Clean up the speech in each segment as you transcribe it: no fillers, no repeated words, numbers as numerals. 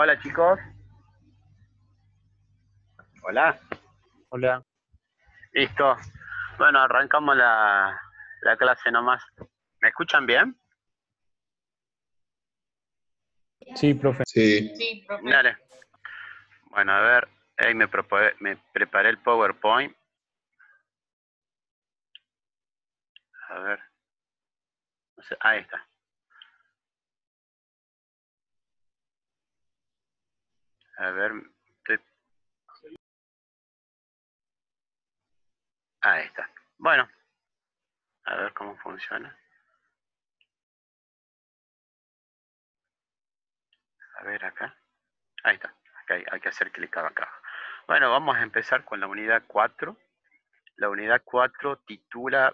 Hola chicos. Hola. Hola. Listo. Bueno, arrancamos la clase nomás. ¿Me escuchan bien? Sí, profe. Sí. Sí, profe. Dale. Bueno, a ver. Ahí me preparé el PowerPoint. A ver. No sé, ahí está. A ver. Ahí está. Bueno. A ver cómo funciona. A ver acá. Ahí está. Acá hay que hacer clic acá. Bueno, vamos a empezar con la unidad 4. La unidad 4 titula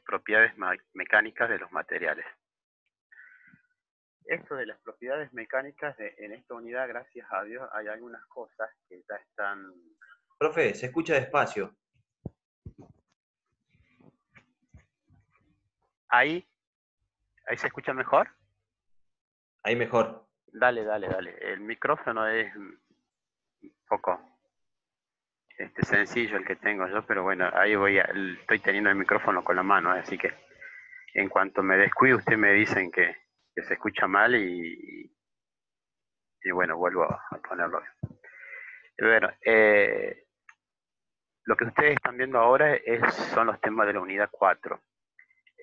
propiedades mecánicas de los materiales. Esto de las propiedades mecánicas en esta unidad, gracias a Dios, hay algunas cosas que ya están... Profe, se escucha despacio. Ahí se escucha mejor. Ahí mejor. Dale. El micrófono es un poco sencillo el que tengo yo, pero bueno, ahí estoy teniendo el micrófono con la mano, así que en cuanto me descuide, ustedes me dicen que se escucha mal y bueno, vuelvo a ponerlo bien. Bueno, lo que ustedes están viendo ahora son los temas de la unidad 4.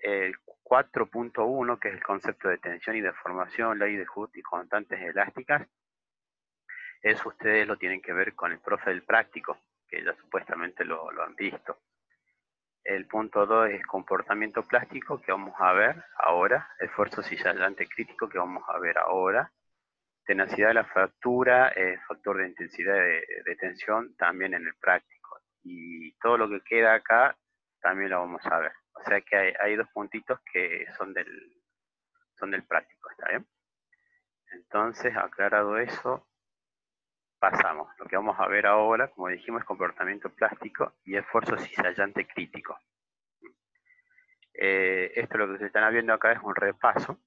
El 4.1, que es el concepto de tensión y deformación, ley de Hooke y constantes elásticas, eso ustedes lo tienen que ver con el profe del práctico, que ya supuestamente lo han visto. El punto 2 es comportamiento plástico, que vamos a ver ahora. Esfuerzo cizallante crítico, que vamos a ver ahora. Tenacidad de la fractura, factor de intensidad de tensión, también en el práctico. Y todo lo que queda acá, también lo vamos a ver. O sea que hay dos puntitos que son del práctico, ¿está bien? Entonces, aclarado eso, pasamos. Lo que vamos a ver ahora, como dijimos, es comportamiento plástico y esfuerzo cizallante crítico. Esto lo que se están viendo acá es un repaso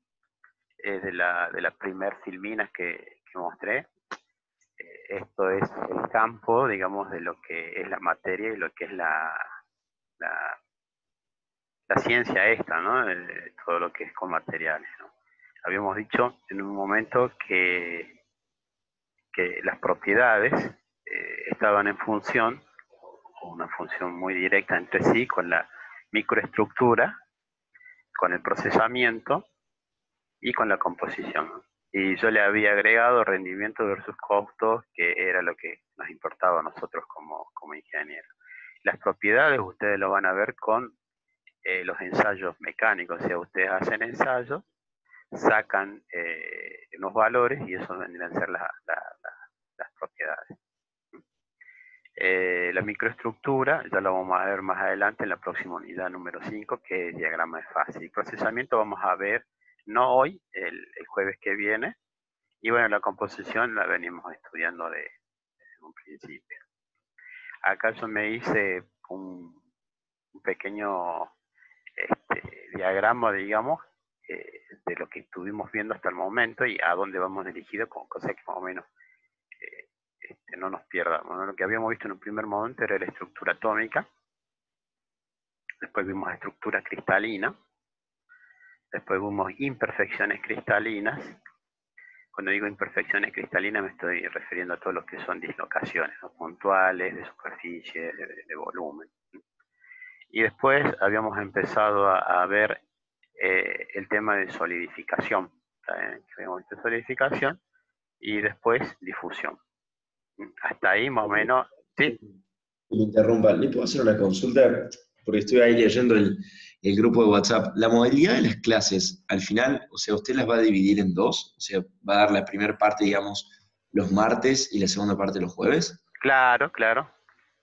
de la primer filmina que mostré. Esto es el campo, digamos, de lo que es la materia y lo que es la ciencia esta, ¿no? De todo lo que es con materiales, ¿no? Habíamos dicho en un momento que las propiedades estaban en función, o una función muy directa entre sí, con la microestructura, con el procesamiento y con la composición. Y yo le había agregado rendimiento versus costos, que era lo que nos importaba a nosotros como ingenieros. Las propiedades ustedes lo van a ver con los ensayos mecánicos, o sea, ustedes hacen ensayos, sacan unos valores y eso vendrían a ser las propiedades. La microestructura, ya lo vamos a ver más adelante en la próxima unidad número 5, que es diagrama de fase. Y procesamiento vamos a ver, no hoy, el jueves que viene. Y bueno, la composición la venimos estudiando desde un principio. Acá yo me hice un pequeño diagrama, digamos, de lo que estuvimos viendo hasta el momento y a dónde vamos dirigidos, con cosas que más o menos no nos pierdamos. Bueno, lo que habíamos visto en un primer momento era la estructura atómica, después vimos estructura cristalina, después vimos imperfecciones cristalinas. Cuando digo imperfecciones cristalinas me estoy refiriendo a todo lo que son dislocaciones, ¿no? Puntuales, de superficie, de volumen. Y después habíamos empezado a ver el tema de solidificación. Habíamos visto solidificación y después difusión. Hasta ahí más o menos, ¿sí? Y interrumpa, ¿le puedo hacer una consulta? Porque estoy ahí leyendo el grupo de WhatsApp. La modalidad de las clases, al final, o sea, ¿usted las va a dividir en dos? O sea, ¿va a dar la primera parte, digamos, los martes y la segunda parte los jueves? Claro.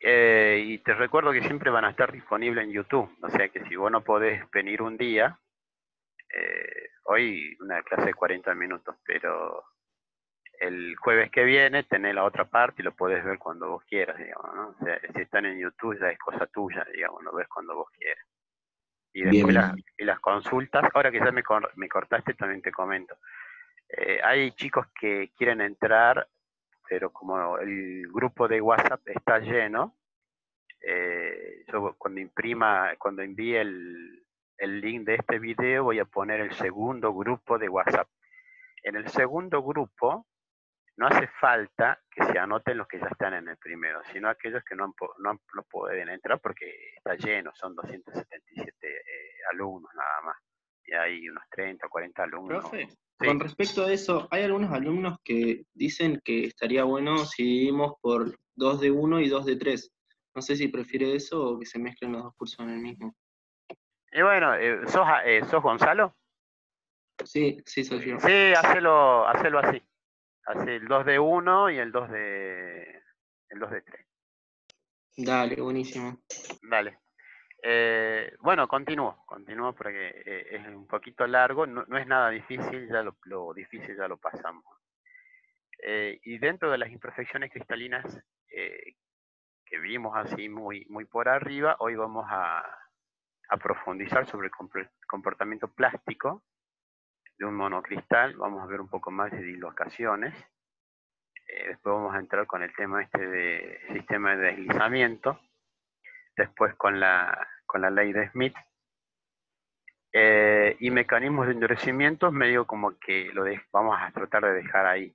Y te recuerdo que siempre van a estar disponibles en YouTube. O sea que si vos no podés venir un día, hoy una clase de 40 minutos, pero el jueves que viene tenés la otra parte y lo podés ver cuando vos quieras, digamos, ¿no? O sea, si están en YouTube ya es cosa tuya, digamos, lo ves cuando vos quieras. Y después Bien. las consultas, ahora que ya me cortaste, también te comento. Hay chicos que quieren entrar, pero como el grupo de WhatsApp está lleno, yo cuando envíe el link de este video voy a poner el segundo grupo de WhatsApp. En el segundo grupo no hace falta que se anoten los que ya están en el primero, sino aquellos que no pueden entrar porque está lleno, son 277 alumnos nada más. Y hay unos 30 o 40 alumnos. Profe, Sí. con respecto a eso, hay algunos alumnos que dicen que estaría bueno si dividimos por 2 de 1 y 2 de 3. No sé si prefiere eso o que se mezclen los dos cursos en el mismo. Y bueno, ¿sos Gonzalo? Sí, sí, soy yo. Sí, hacelo así. Hace el 2 de 1 y el 2 de 3. Dale, buenísimo. Dale. Bueno, continúo porque es un poquito largo, no es nada difícil, ya lo difícil ya lo pasamos. Y dentro de las imperfecciones cristalinas que vimos así muy por arriba, hoy vamos a profundizar sobre el comportamiento plástico de un monocristal, vamos a ver un poco más de dislocaciones. Después vamos a entrar con el tema de sistema de deslizamiento, después con la ley de Smith, y mecanismos de endurecimiento medio como que vamos a tratar de dejar ahí.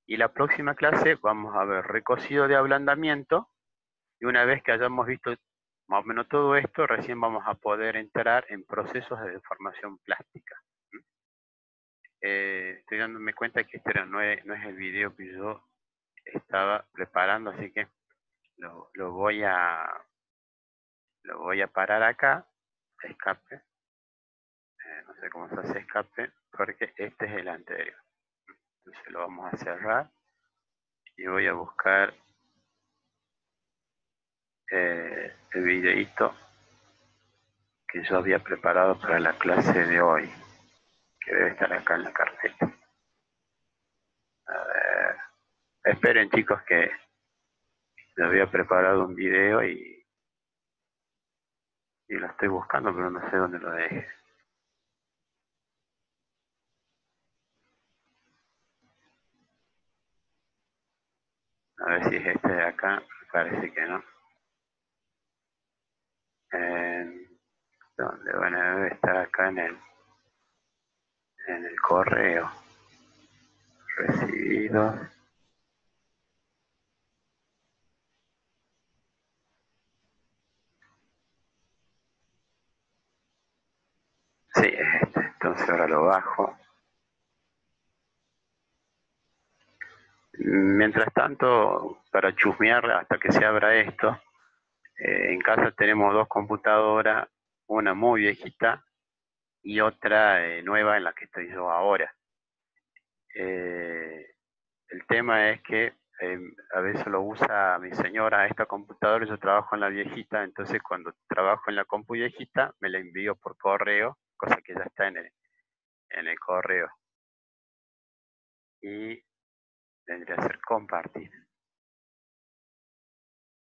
Y la próxima clase vamos a ver recocido de ablandamiento, y una vez que hayamos visto más o menos todo esto, recién vamos a poder entrar en procesos de deformación plástica. Estoy dándome cuenta que este no es el video que yo estaba preparando, así que lo voy a parar acá, escape, no sé cómo se hace escape, porque este es el anterior. Entonces lo vamos a cerrar y voy a buscar el videíto que yo había preparado para la clase de hoy, que debe estar acá en la carpeta. A ver, esperen chicos que yo había preparado un video y lo estoy buscando, pero no sé dónde lo dejé. A ver si es este de acá, me parece que no. ¿Dónde? Bueno, debe estar acá en el correo. Recibidos. Sí, es este. Entonces ahora lo bajo. Mientras tanto, para chusmear hasta que se abra esto, en casa tenemos dos computadoras, una muy viejita y otra nueva en la que estoy yo ahora. El tema es que a veces lo usa mi señora esta computadora, yo trabajo en la viejita, entonces cuando trabajo en la compu viejita me la envío por correo, cosa que ya está en el correo. Y tendría que ser compartir.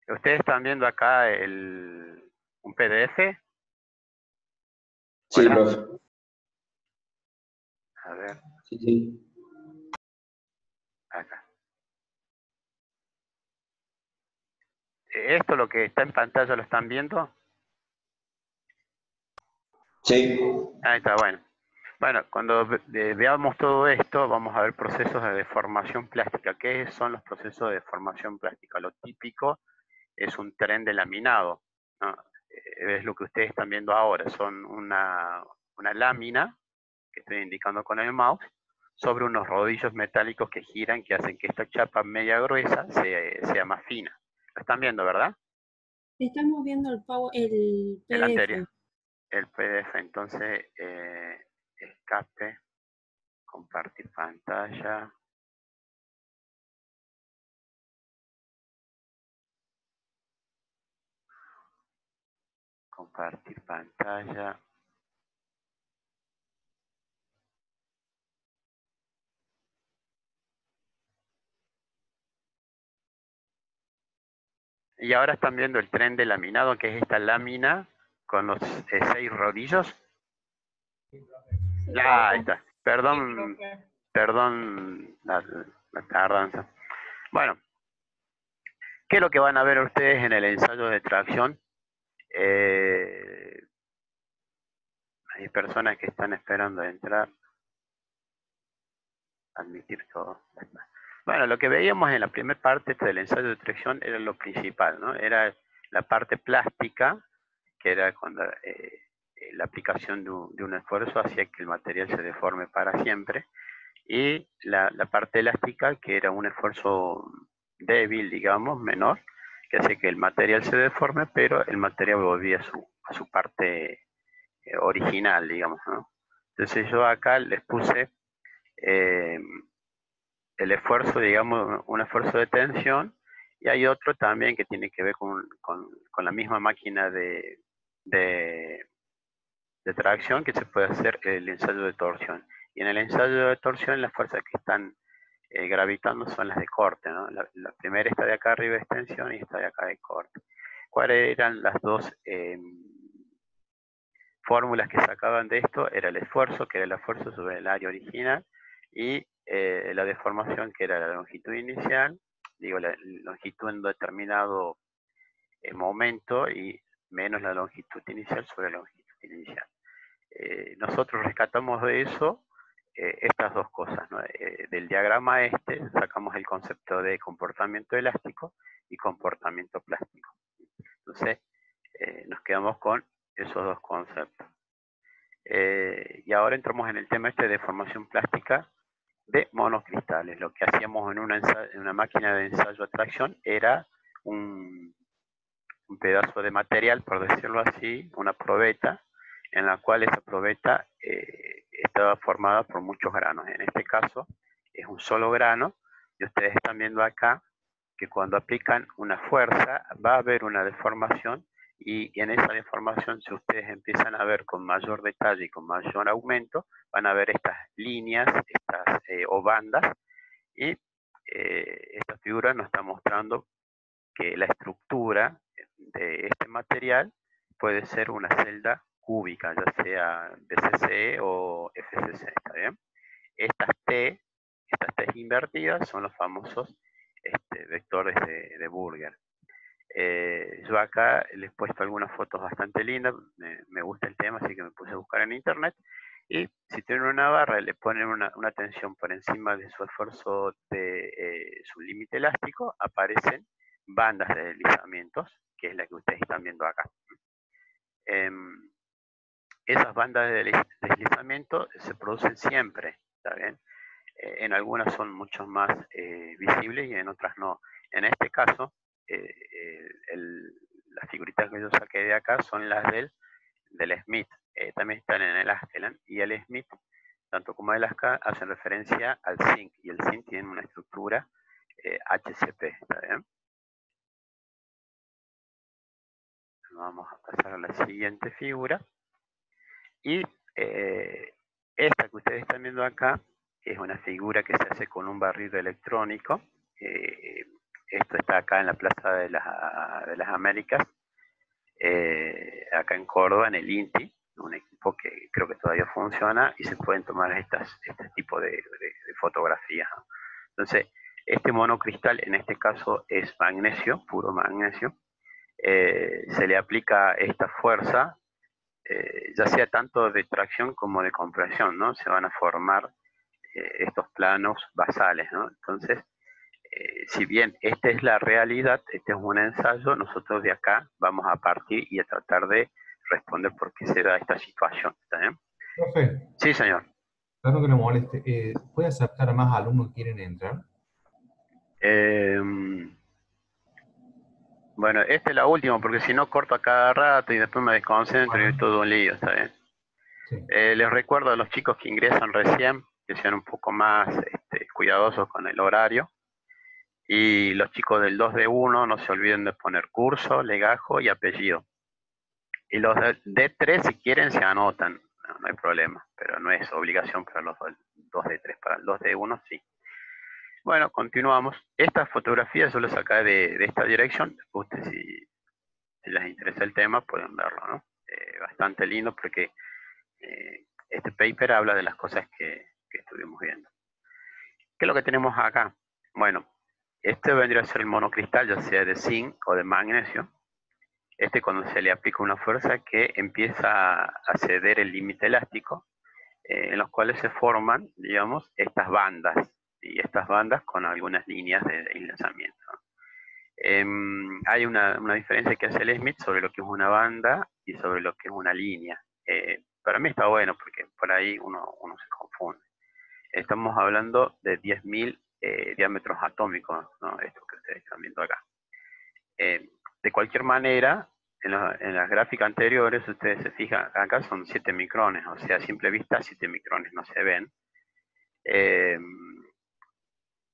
¿Ustedes están viendo acá un PDF? Sí, Hola. profe. A ver, Sí, sí. acá. ¿Esto lo que está en pantalla lo están viendo? Sí. Ahí está, bueno. Bueno, cuando veamos todo esto, vamos a ver procesos de deformación plástica. ¿Qué son los procesos de deformación plástica? Lo típico es un tren de laminado, ¿no? Es lo que ustedes están viendo ahora. Son una lámina, que estoy indicando con el mouse, sobre unos rodillos metálicos que giran, que hacen que esta chapa media gruesa sea más fina. ¿Lo están viendo, verdad? Estamos viendo el El PDF. anterior. El PDF, entonces, escape, compartir pantalla. Compartir pantalla. Y ahora están viendo el tren de laminado, que es esta lámina con los 6 rodillos. Ya, ahí está. Perdón, Perdón la tardanza. Bueno, ¿qué es lo que van a ver ustedes en el ensayo de tracción? Hay personas que están esperando entrar. Admitir todo. Bueno, lo que veíamos en la primera parte del ensayo de tracción era lo principal, ¿no? Era la parte plástica, que era cuando la aplicación de un esfuerzo hacía que el material se deforme para siempre, y la parte elástica, que era un esfuerzo débil, digamos, menor, que hace que el material se deforme, pero el material volvía a su parte original, digamos, ¿no? Entonces yo acá les puse el esfuerzo, digamos, un esfuerzo de tensión, y hay otro también que tiene que ver con la misma máquina de, de tracción, que se puede hacer el ensayo de torsión. Y en el ensayo de torsión las fuerzas que están gravitando son las de corte, ¿no? La primera está de acá arriba de extensión y esta de acá de corte. ¿Cuáles eran las dos fórmulas que sacaban de esto? Era el esfuerzo, que era el esfuerzo sobre el área original, y la deformación, que era la longitud inicial, digo, la longitud en determinado momento, y menos la longitud inicial sobre la longitud inicial. Nosotros rescatamos de eso estas dos cosas, ¿no? Del diagrama este sacamos el concepto de comportamiento elástico y comportamiento plástico. Entonces nos quedamos con esos dos conceptos. Y ahora entramos en el tema este de formación plástica de monocristales. Lo que hacíamos en una máquina de ensayo de tracción era un pedazo de material, por decirlo así, una probeta, en la cual esa probeta estaba formada por muchos granos. En este caso es un solo grano, y ustedes están viendo acá que cuando aplican una fuerza va a haber una deformación, y en esa deformación, si ustedes empiezan a ver con mayor detalle y con mayor aumento, van a ver estas líneas, estas o bandas, y esta figura nos está mostrando que la estructura de este material puede ser una celda cúbica, ya sea BCC o FCC, ¿está bien? Estas T invertidas son los famosos vectores de Burger. Yo acá les he puesto algunas fotos bastante lindas, me gusta el tema, así que me puse a buscar en internet. Y si tienen una barra, le ponen una tensión por encima de su esfuerzo de su límite elástico, aparecen bandas de deslizamientos, que es la que ustedes están viendo acá. Esas bandas de deslizamiento se producen siempre, ¿está bien? En algunas son mucho más visibles y en otras no. En este caso, las figuritas que yo saqué de acá son las del Smith. También están en el Askeland, y el Smith, tanto como el Asca, hacen referencia al zinc, y el zinc tiene una estructura HCP, ¿está bien? Vamos a pasar a la siguiente figura. Y esta que ustedes están viendo acá es una figura que se hace con un barrido electrónico. Esto está acá en la Plaza de las Américas, acá en Córdoba, en el INTI, un equipo que creo que todavía funciona, y se pueden tomar este tipo de fotografías, ¿no? Entonces, este monocristal en este caso es magnesio, puro magnesio. Se le aplica esta fuerza, ya sea tanto de tracción como de compresión, ¿no? Se van a formar estos planos basales, ¿no? Entonces, si bien esta es la realidad, este es un ensayo, nosotros de acá vamos a partir y a tratar de responder por qué se da esta situación, ¿está bien? Profe, Sí, señor. claro que le moleste. ¿Puede aceptar a más alumnos que quieren entrar? Bueno, esta es la última, porque si no corto a cada rato y después me desconcentro y es todo un lío, ¿está bien? Sí. Les recuerdo a los chicos que ingresan recién que sean un poco más cuidadosos con el horario. Y los chicos del 2D1 no se olviden de poner curso, legajo y apellido. Y los de D3, si quieren, se anotan, no hay problema, pero no es obligación para los 2D3, para el 2D1 sí. Bueno, continuamos. Estas fotografías yo las saqué de esta dirección. Ustedes, si les interesa el tema, pueden verlo, ¿no? Bastante lindo, porque este paper habla de las cosas que estuvimos viendo. ¿Qué es lo que tenemos acá? Bueno, este vendría a ser el monocristal, ya sea de zinc o de magnesio. Cuando se le aplica una fuerza que empieza a ceder el límite elástico, en los cuales se forman, digamos, estas bandas, y estas bandas con algunas líneas de enlazamiento. Hay una diferencia que hace el Smith sobre lo que es una banda y sobre lo que es una línea. Para mí está bueno porque por ahí uno se confunde. Estamos hablando de 10.000 diámetros atómicos, ¿no? Esto que ustedes están viendo acá. De cualquier manera, en las gráficas anteriores, ustedes se fijan, acá son 7 micrones, o sea, a simple vista 7 micrones no se ven.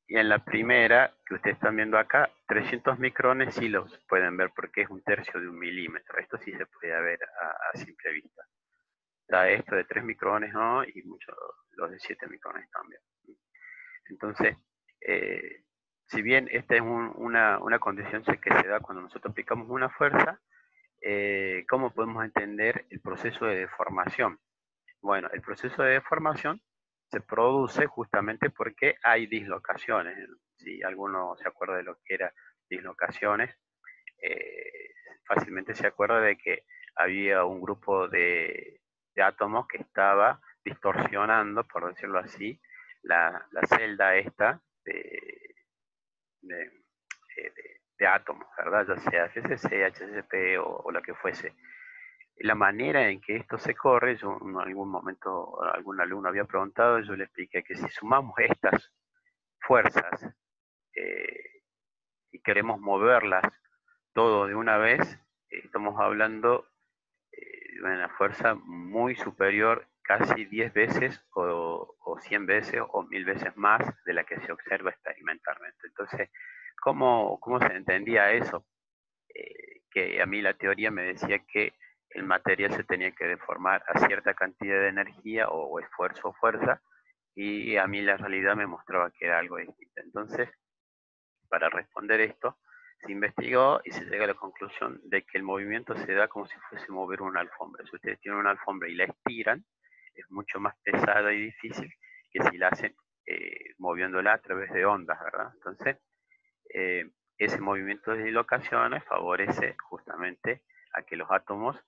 Y en la primera, que ustedes están viendo acá, 300 micrones sí los pueden ver porque es 1/3 de un milímetro. Esto sí se puede ver a simple vista. O sea, esto de 3 micrones no, y muchos los de 7 micrones también. Entonces, si bien esta es una condición que se da cuando nosotros aplicamos una fuerza, ¿cómo podemos entender el proceso de deformación? Bueno, el proceso de deformación se produce justamente porque hay dislocaciones. Si alguno se acuerda de lo que eran dislocaciones, fácilmente se acuerda de que había un grupo de átomos que estaba distorsionando, por decirlo así, la celda esta de átomos, ¿verdad? Ya sea FCC, HCP o lo que fuese. La manera en que esto se corre, yo en algún momento algún alumno había preguntado, yo le expliqué que si sumamos estas fuerzas y queremos moverlas todo de una vez, estamos hablando de una fuerza muy superior, casi 10 veces o 100 veces o 1000 veces más de la que se observa experimentalmente. Entonces, ¿cómo se entendía eso? Que a mí la teoría me decía que el material se tenía que deformar a cierta cantidad de energía o esfuerzo o fuerza, y a mí la realidad me mostraba que era algo distinto. Entonces, para responder esto, se investigó y se llega a la conclusión de que el movimiento se da como si fuese mover una alfombra. Si ustedes tienen una alfombra y la estiran, es mucho más pesada y difícil que si la hacen moviéndola a través de ondas, ¿verdad? Entonces, ese movimiento de dislocaciones favorece justamente a que los átomos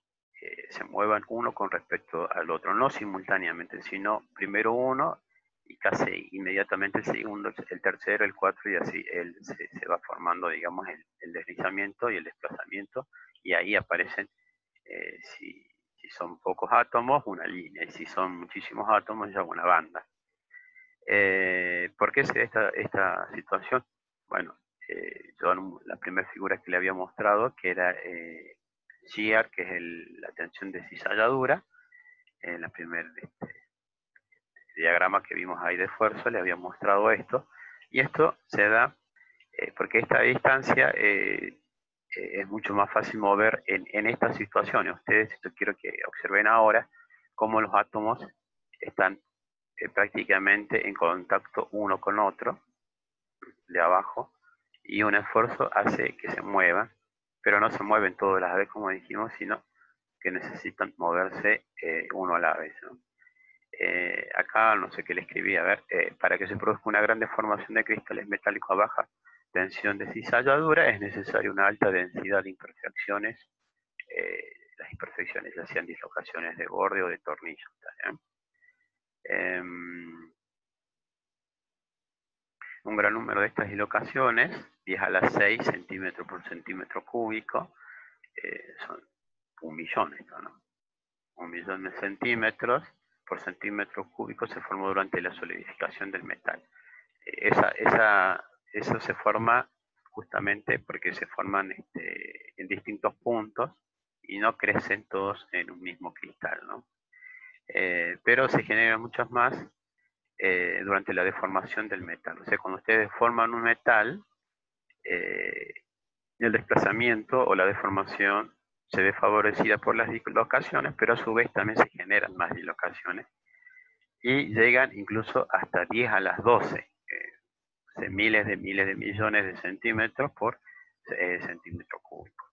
se muevan uno con respecto al otro, no simultáneamente, sino primero uno y casi inmediatamente el segundo, el tercero, el cuarto, y así se va formando, digamos, el deslizamiento y el desplazamiento, y ahí aparecen, si son pocos átomos, una línea, y si son muchísimos átomos, ya una banda. ¿Por qué se da esta situación? Bueno, yo la primera figura que le había mostrado, que era shear, que es la tensión de cizalladura, en la primer diagrama que vimos ahí de esfuerzo, le había mostrado esto, y esto se da porque esta distancia es mucho más fácil mover en estas situaciones. Ustedes, yo quiero que observen ahora cómo los átomos están prácticamente en contacto uno con otro, de abajo, y un esfuerzo hace que se muevan, pero no se mueven todos a la vez, como dijimos, sino que necesitan moverse uno a la vez, ¿no? Acá no sé qué le escribí, a ver, para que se produzca una gran deformación de cristales metálicos a baja tensión de cizalladura es necesaria una alta densidad de imperfecciones, las imperfecciones ya sean dislocaciones de borde o de tornillo. Un gran número de estas dislocaciones, 10 a la 6 centímetros por centímetro cúbico, son 1.000.000, ¿no? 1.000.000 de centímetros por centímetro cúbico se formó durante la solidificación del metal. Eso se forma justamente porque se forman en distintos puntos y no crecen todos en un mismo cristal, ¿no? Pero se generan muchas más durante la deformación del metal. O sea, cuando ustedes deforman un metal, el desplazamiento o la deformación se ve favorecida por las dislocaciones, pero a su vez también se generan más dislocaciones y llegan incluso hasta 10 a las 12, miles de millones de centímetros por centímetro cúbico.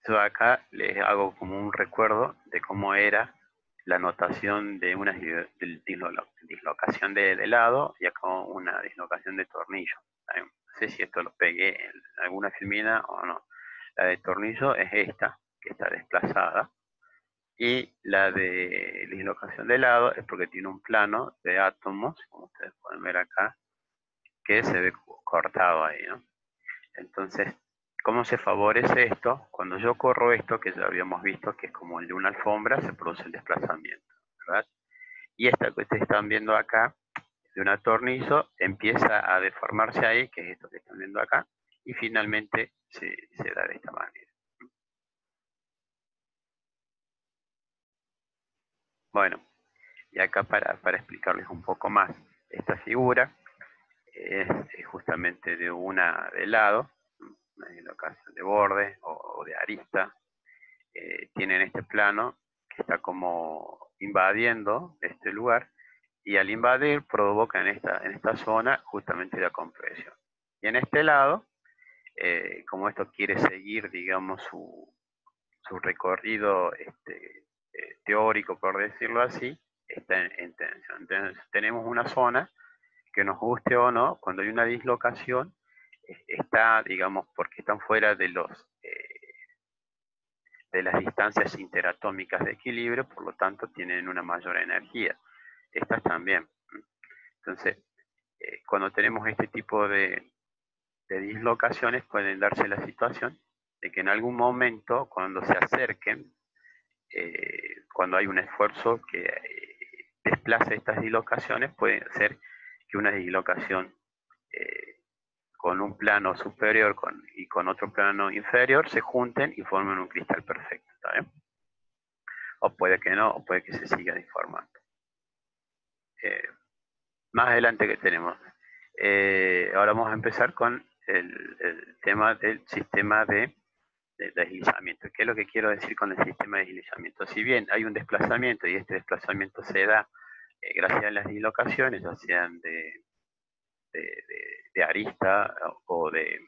Yo acá les hago como un recuerdo de cómo era la notación de una dislocación de lado y acá una dislocación de tornillo. No sé si esto lo pegué en alguna filmina o no. La de tornillo es esta, que está desplazada, y la de dislocación de lado es porque tiene un plano de átomos, como ustedes pueden ver acá, que se ve cortado ahí, ¿no? Entonces, ¿cómo se favorece esto? Cuando yo corro esto, que ya habíamos visto que es como el de una alfombra, se produce el desplazamiento, ¿verdad? Y esta que ustedes están viendo acá, de un tornillo, empieza a deformarse ahí, que es esto que están viendo acá, y finalmente se da de esta manera. Bueno, y acá para explicarles un poco más, esta figura es justamente de una de lado, una dislocación de borde o de arista. Tienen este plano que está como invadiendo este lugar, y al invadir provoca en esta zona justamente la compresión. Y en este lado, como esto quiere seguir, digamos, su recorrido teórico, por decirlo así, está en tensión. Entonces tenemos una zona que, nos guste o no, cuando hay una dislocación, está, digamos, porque están fuera de las distancias interatómicas de equilibrio, por lo tanto tienen una mayor energía. Estas también. Entonces, cuando tenemos este tipo de dislocaciones, pueden darse la situación de que en algún momento, cuando se acerquen, cuando hay un esfuerzo que desplace estas dislocaciones, puede ser que una dislocación con un plano superior y con otro plano inferior se junten y formen un cristal perfecto, ¿está bien? O puede que no, o puede que se siga deformando. Más adelante que tenemos. Ahora vamos a empezar con el tema del sistema de deslizamiento. ¿Qué es lo que quiero decir con el sistema de deslizamiento? Si bien hay un desplazamiento y este desplazamiento se da gracias a las dislocaciones, ya sean de arista o de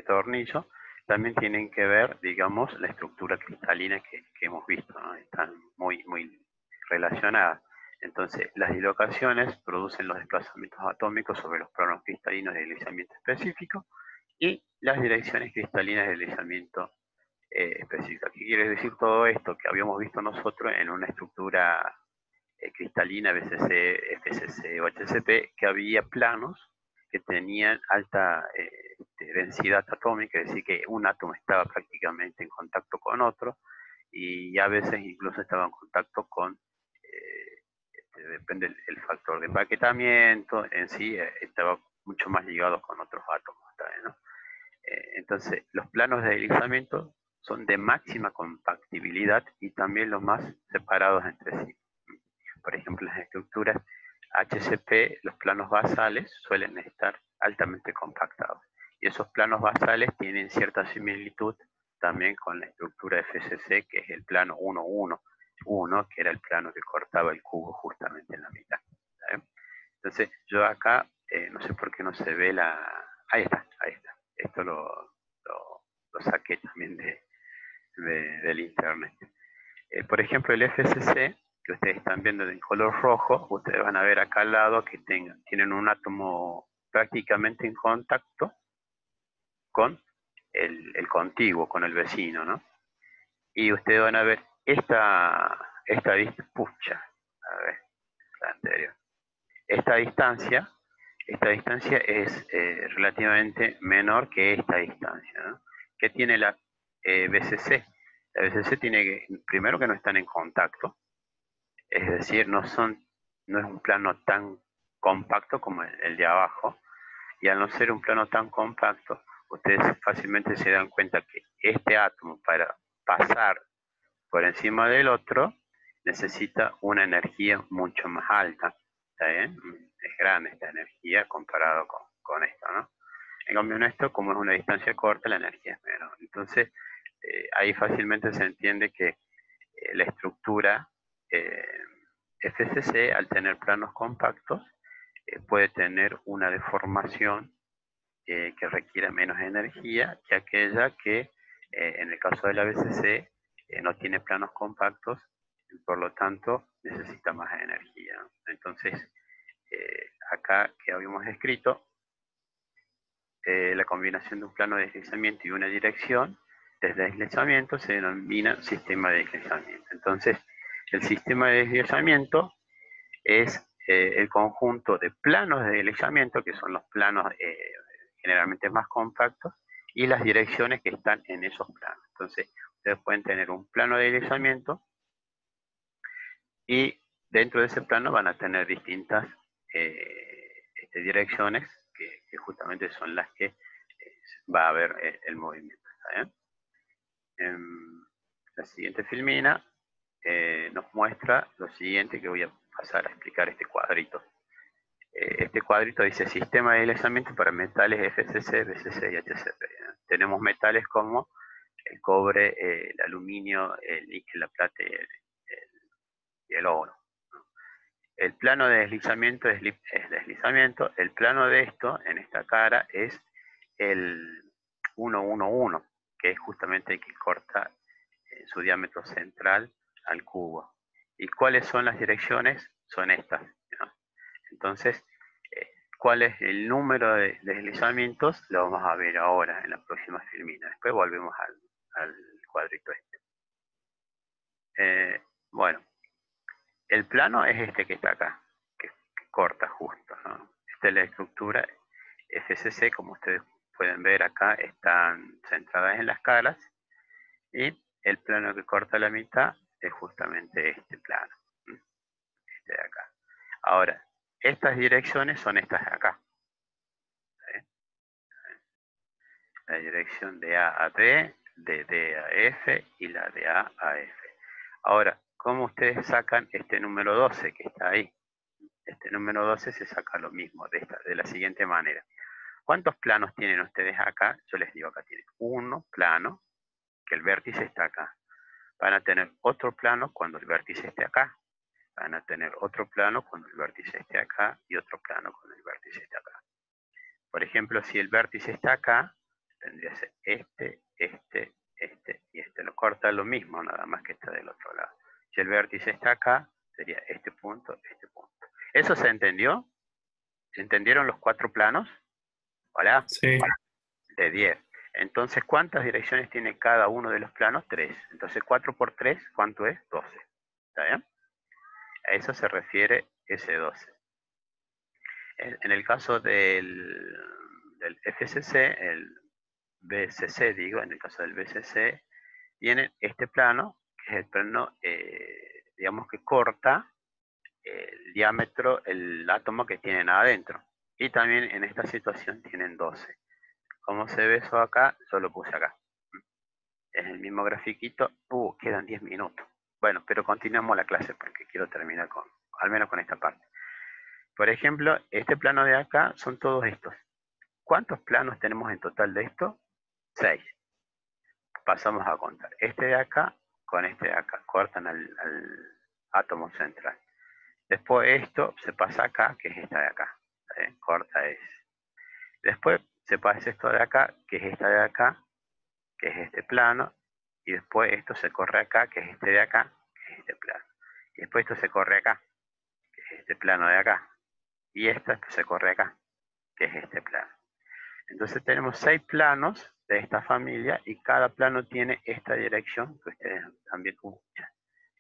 tornillo, también tienen que ver, digamos, la estructura cristalina que hemos visto, ¿no? Están muy relacionadas. Entonces, las dislocaciones producen los desplazamientos atómicos sobre los planos cristalinos de deslizamiento específico y las direcciones cristalinas de deslizamiento específica. ¿Qué quiere decir todo esto? Que habíamos visto nosotros en una estructura cristalina, BCC, FCC o HCP, que había planos que tenían alta densidad atómica, es decir, que un átomo estaba prácticamente en contacto con otro, y a veces incluso estaba en contacto con, depende del factor de empaquetamiento, en sí estaba mucho más ligado con otros átomos, ¿no? Entonces, los planos de deslizamiento son de máxima compactibilidad y también los más separados entre sí. Por ejemplo, las estructuras HCP, los planos basales suelen estar altamente compactados. Y esos planos basales tienen cierta similitud también con la estructura FCC, que es el plano 1,1,1, que era el plano que cortaba el cubo justamente en la mitad. ¿Saben? Entonces, yo acá, no sé por qué no se ve la... Ahí está. Esto lo saqué también del internet. Por ejemplo, el FCC, que ustedes están viendo en color rojo, ustedes van a ver acá al lado que tienen un átomo prácticamente en contacto con el contiguo, con el vecino, ¿no? Y ustedes van a ver esta pucha, a ver, la anterior. Esta distancia es relativamente menor que esta distancia, ¿no? ¿Qué tiene la BCC? La BCC tiene que, primero, que no están en contacto, es decir, no es un plano tan compacto como el de abajo, y al no ser un plano tan compacto, ustedes fácilmente se dan cuenta que este átomo, para pasar por encima del otro, necesita una energía mucho más alta. ¿Está bien? Es grande esta energía comparado con esto, ¿no? En cambio, en esto, como es una distancia corta, la energía es menor. Entonces, ahí fácilmente se entiende que la estructura FCC, al tener planos compactos, puede tener una deformación que requiere menos energía que aquella que, en el caso de la BCC, no tiene planos compactos por lo tanto necesita más energía. Entonces, acá que habíamos escrito, la combinación de un plano de deslizamiento y una dirección de deslizamiento se denomina sistema de deslizamiento. Entonces, el sistema de deslizamiento es el conjunto de planos de deslizamiento, que son los planos generalmente más compactos, y las direcciones que están en esos planos. Entonces, ustedes pueden tener un plano de deslizamiento y dentro de ese plano van a tener distintas direcciones que justamente son las que va a haber el movimiento. ¿Está bien? La siguiente filmina nos muestra lo siguiente, que voy a pasar a explicar este cuadrito. Este cuadrito dice sistema de deslizamiento para metales FCC, BCC y HCP. Tenemos metales como el cobre, el aluminio, el níquel, la plata y el oro. El plano de deslizamiento es deslizamiento. El plano de esto, en esta cara, es el 111, que es justamente el que corta su diámetro central al cubo. ¿Y cuáles son las direcciones? Son estas, ¿no? Entonces, ¿cuál es el número de deslizamientos? Lo vamos a ver ahora en la próxima filmina. Después volvemos al cuadrito este. Bueno, el plano es este que está acá, que corta justo, ¿no? Esta es la estructura FCC, como ustedes pueden ver acá, están centradas en las caras, y el plano que corta la mitad es justamente este plano, este de acá. Ahora, estas direcciones son estas de acá. ¿Sí? La dirección de A a D, de D a F y la de A a F. Ahora, ¿cómo ustedes sacan este número 12 que está ahí? Este número 12 se saca lo mismo, de la siguiente manera. ¿Cuántos planos tienen ustedes acá? Yo les digo, acá tienen uno plano, que el vértice está acá. Van a tener otro plano cuando el vértice esté acá. Van a tener otro plano cuando el vértice esté acá y otro plano cuando el vértice esté acá. Por ejemplo, si el vértice está acá, tendría que ser este y este. Lo corta lo mismo, nada más que está del otro lado. Si el vértice está acá, sería este punto, este punto. ¿Eso se entendió? ¿Se entendieron los 4 planos? ¿Hola? Sí. De 10. Entonces, ¿cuántas direcciones tiene cada uno de los planos? 3. Entonces, 4 por 3, ¿cuánto es? 12. ¿Está bien? A eso se refiere ese 12. En el caso del FCC, el BCC, digo, en el caso del BCC, tiene este plano, que es el plano, digamos, que corta el diámetro, el átomo que tienen adentro. Y también en esta situación tienen 12. ¿Cómo se ve eso acá? Yo lo puse acá. Es el mismo grafiquito. Quedan 10 minutos. Bueno, pero continuamos la clase porque quiero terminar al menos con esta parte. Por ejemplo, este plano de acá son todos estos. ¿Cuántos planos tenemos en total de esto? 6. Pasamos a contar. Este de acá con este de acá. Cortan al átomo central. Después esto se pasa acá, que es esta de acá. Corta es. Después se pasa esto de acá, que es esta de acá, que es este plano. Y después esto se corre acá, que es este de acá, que es este plano. Y después esto se corre acá, que es este plano de acá. Y esto se corre acá, que es este plano. Entonces tenemos 6 planos de esta familia y cada plano tiene esta dirección que ustedes están viendo.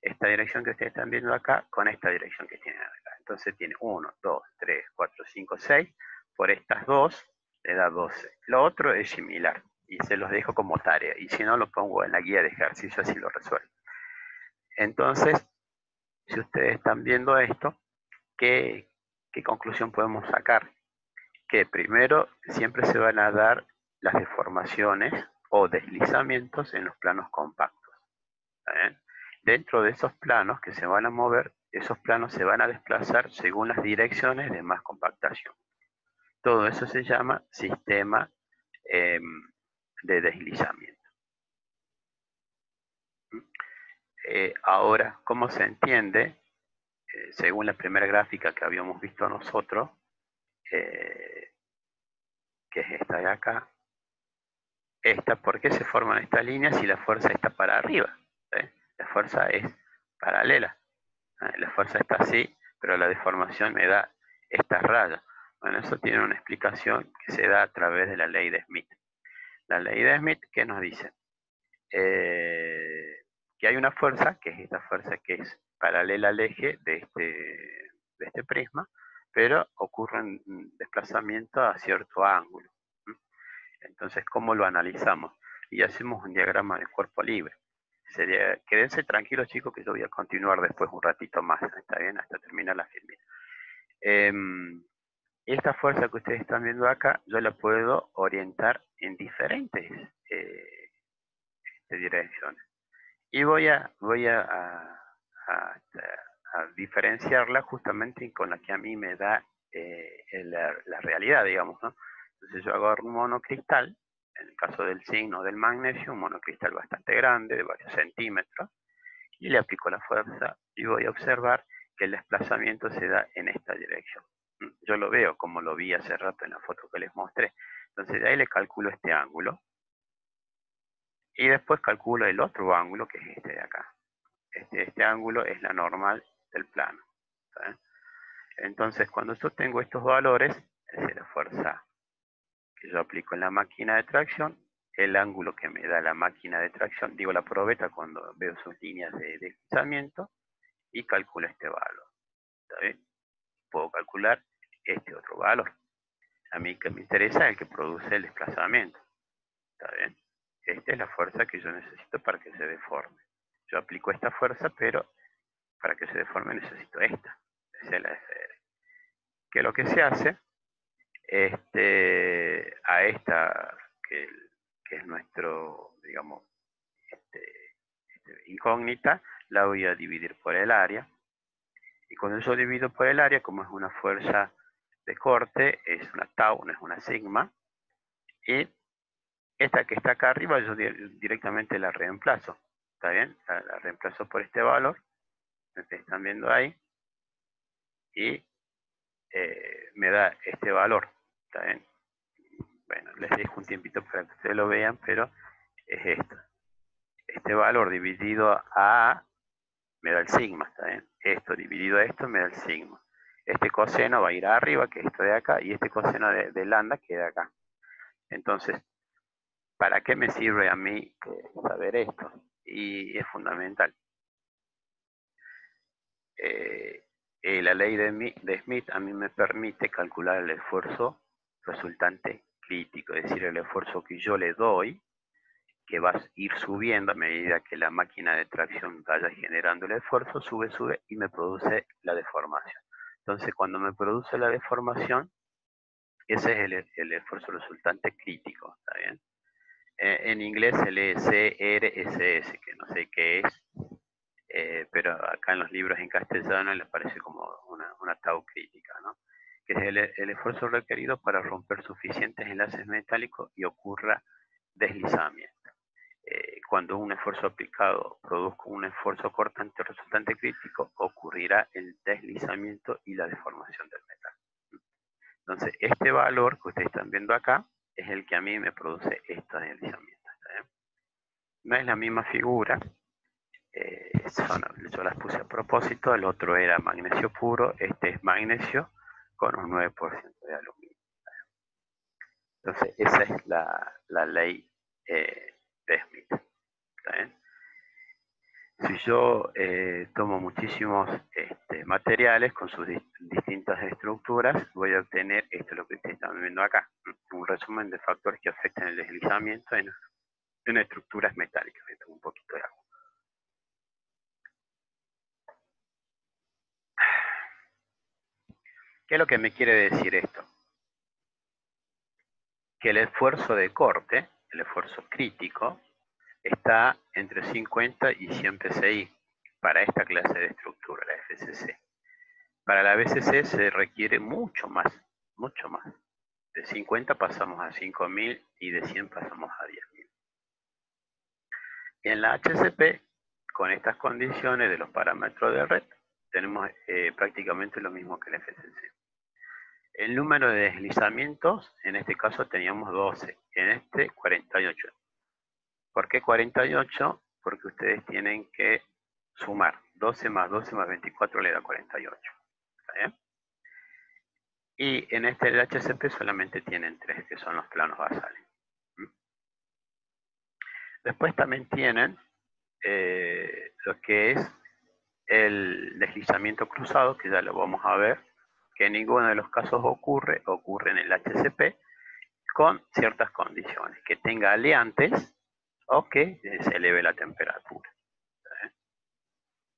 Esta dirección que ustedes están viendo acá con esta dirección que tienen acá. Entonces tiene 1, 2, 3, 4, 5, 6. Por estas 2 le da 12. Lo otro es similar y se los dejo como tarea. Y si no, lo pongo en la guía de ejercicio, así lo resuelvo. Entonces, si ustedes están viendo esto, ¿qué conclusión podemos sacar? Que primero siempre se van a dar las deformaciones o deslizamientos en los planos compactos. Dentro de esos planos que se van a mover, esos planos se van a desplazar según las direcciones de más compactación. Todo eso se llama sistema de deslizamiento. Ahora, ¿cómo se entiende? Según la primera gráfica que habíamos visto nosotros, que es esta de acá, ¿por qué se forman estas líneas si la fuerza está para arriba? La fuerza es paralela. La fuerza está así, pero la deformación me da estas rayas. Bueno, eso tiene una explicación que se da a través de la ley de Smith. La ley de Smith, ¿qué nos dice? Que hay una fuerza, que es esta fuerza que es paralela al eje de este prisma, pero ocurre un desplazamiento a cierto ángulo. Entonces, ¿cómo lo analizamos? Y hacemos un diagrama de cuerpo libre. Quédense tranquilos, chicos, que yo voy a continuar después un ratito más, ¿está bien? Hasta terminar la filmina. Esta fuerza que ustedes están viendo acá, yo la puedo orientar en diferentes direcciones. Y voy a diferenciarla justamente con la que a mí me da la realidad, digamos, ¿no? Entonces yo agarro un monocristal, en el caso del zinc o del magnesio, un monocristal bastante grande, de varios centímetros, y le aplico la fuerza y voy a observar que el desplazamiento se da en esta dirección. Yo lo veo como lo vi hace rato en la foto que les mostré. Entonces de ahí le calculo este ángulo. Y después calculo el otro ángulo, que es este de acá. Este ángulo es la normal del plano. ¿Sí? Entonces, cuando yo tengo estos valores, es decir, la fuerza que yo aplico en la máquina de tracción, el ángulo que me da la máquina de tracción, digo la probeta cuando veo sus líneas de deslizamiento, y calculo este valor. ¿Está bien? Puedo calcular este otro valor. A mí que me interesa es el que produce el desplazamiento. ¿Está bien? Esta es la fuerza que yo necesito para que se deforme. Yo aplico esta fuerza, pero para que se deforme necesito esta. Esa es la FR. Que lo que se hace, a esta, que es nuestro, digamos, incógnita, la voy a dividir por el área. Y cuando yo divido por el área, como es una fuerza de corte, es una tau, no es una sigma. Y esta que está acá arriba, yo directamente la reemplazo. ¿Está bien? La reemplazo por este valor. Ustedes están viendo ahí. Y me da este valor. ¿Está bien? Bueno, les dejo un tiempito para que ustedes lo vean, pero es esto. Este valor dividido a A me da el sigma. ¿Está bien? Esto dividido a esto me da el sigma. Este coseno va a ir arriba, que es esto de acá, y este coseno de lambda queda acá. Entonces, ¿para qué me sirve a mí saber esto? Y es fundamental. La ley de Smith a mí me permite calcular el esfuerzo resultante crítico, es decir, el esfuerzo que yo le doy, que va a ir subiendo a medida que la máquina de tracción vaya generando el esfuerzo, sube y me produce la deformación. Entonces, cuando me produce la deformación, ese es el esfuerzo resultante crítico, ¿está bien? En inglés se lee CRSS, que no sé qué es, pero acá en los libros en castellano les parece como una tau crítica, ¿no? Que es el esfuerzo requerido para romper suficientes enlaces metálicos y ocurra deslizamiento. Cuando un esfuerzo aplicado produzca un esfuerzo cortante resultante crítico, ocurrirá el deslizamiento y la deformación del metal. Entonces, este valor que ustedes están viendo acá es el que a mí me produce estos deslizamientos. No es la misma figura, yo las puse a propósito, el otro era magnesio puro, este es magnesio con un 9% de aluminio. Entonces, esa es la ley de Smith. ¿Está bien? Si yo tomo muchísimos materiales con sus distintas estructuras, voy a obtener esto, lo que ustedes están viendo acá, un resumen de factores que afectan el deslizamiento en estructuras metálicas. Esto es un poquito de agua. ¿Qué es lo que me quiere decir esto? Que el esfuerzo de corte, el esfuerzo crítico, está entre 50 y 100 psi para esta clase de estructura, la FCC. Para la BCC se requiere mucho más. De 50 pasamos a 5000 y de 100 pasamos a 10.000. En la HCP, con estas condiciones de los parámetros de red, tenemos prácticamente lo mismo que la FCC. El número de deslizamientos, en este caso teníamos 12, en este 48. ¿Por qué 48? Porque ustedes tienen que sumar 12 más 12 más 24 le da 48. ¿Está bien? Y en este el HCP solamente tienen 3, que son los planos basales. Después también tienen lo que es el deslizamiento cruzado, que ya lo vamos a ver, que en ninguno de los casos ocurre en el HCP, con ciertas condiciones, que tenga aliantes o que se eleve la temperatura.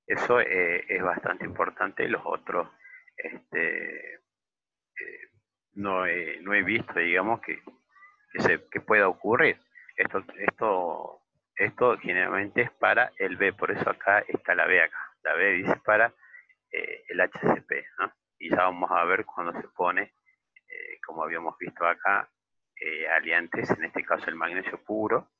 Eso es bastante importante. Los otros no he visto, digamos, que pueda ocurrir. Esto generalmente es para el B, por eso acá está la B acá. La B dice para el HCP, ¿no? Y ya vamos a ver cuando se pone, como habíamos visto acá, aliantes, en este caso el magnesio puro,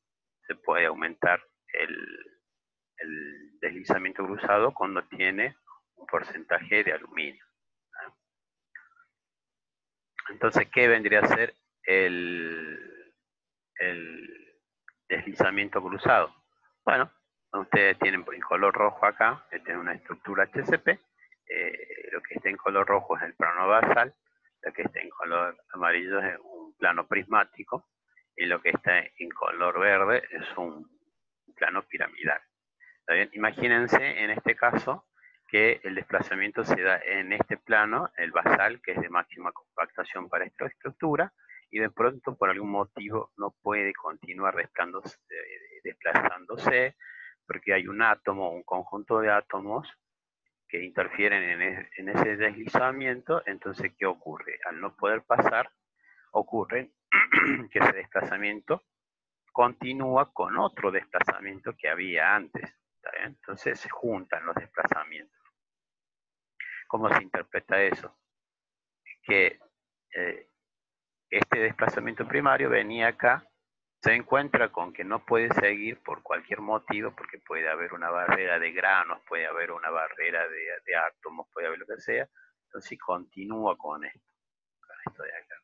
se puede aumentar el deslizamiento cruzado cuando tiene un porcentaje de aluminio. Entonces, ¿qué vendría a ser el deslizamiento cruzado? Bueno, ustedes tienen en color rojo acá, tienen una estructura HCP, lo que está en color rojo es el plano basal, lo que está en color amarillo es un plano prismático, y lo que está en color verde es un plano piramidal. ¿Está bien? Imagínense en este caso que el desplazamiento se da en este plano, el basal, que es de máxima compactación para esta estructura, y de pronto por algún motivo no puede continuar desplazándose, porque hay un átomo, un conjunto de átomos que interfieren en ese deslizamiento. Entonces, ¿qué ocurre? Al no poder pasar, ocurre que ese desplazamiento continúa con otro desplazamiento que había antes. ¿Está bien? Entonces se juntan los desplazamientos. ¿Cómo se interpreta eso? Que este desplazamiento primario venía acá, se encuentra con que no puede seguir por cualquier motivo, porque puede haber una barrera de granos, puede haber una barrera de átomos, puede haber lo que sea. Entonces continúa con esto de acá.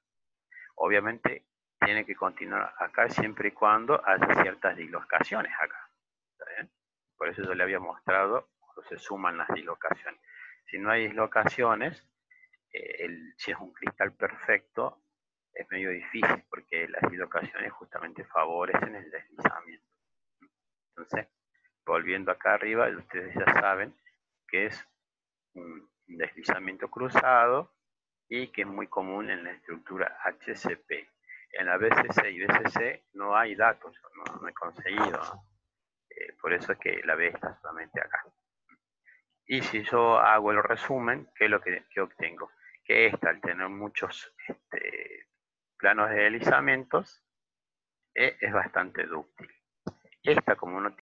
Obviamente tiene que continuar acá siempre y cuando haya ciertas dislocaciones acá. ¿Está bien? Por eso yo le había mostrado cuando se suman las dislocaciones. Si no hay dislocaciones, si es un cristal perfecto, es medio difícil porque las dislocaciones justamente favorecen el deslizamiento. Entonces, volviendo acá arriba, ustedes ya saben que es un deslizamiento cruzado y que es muy común en la estructura HCP. En la BCC y BCC no hay datos, no he conseguido, ¿no? Por eso es que la B está solamente acá. Y si yo hago el resumen, ¿qué es lo que obtengo? Que esta, al tener muchos planos de deslizamientos, es bastante dúctil. Esta, como no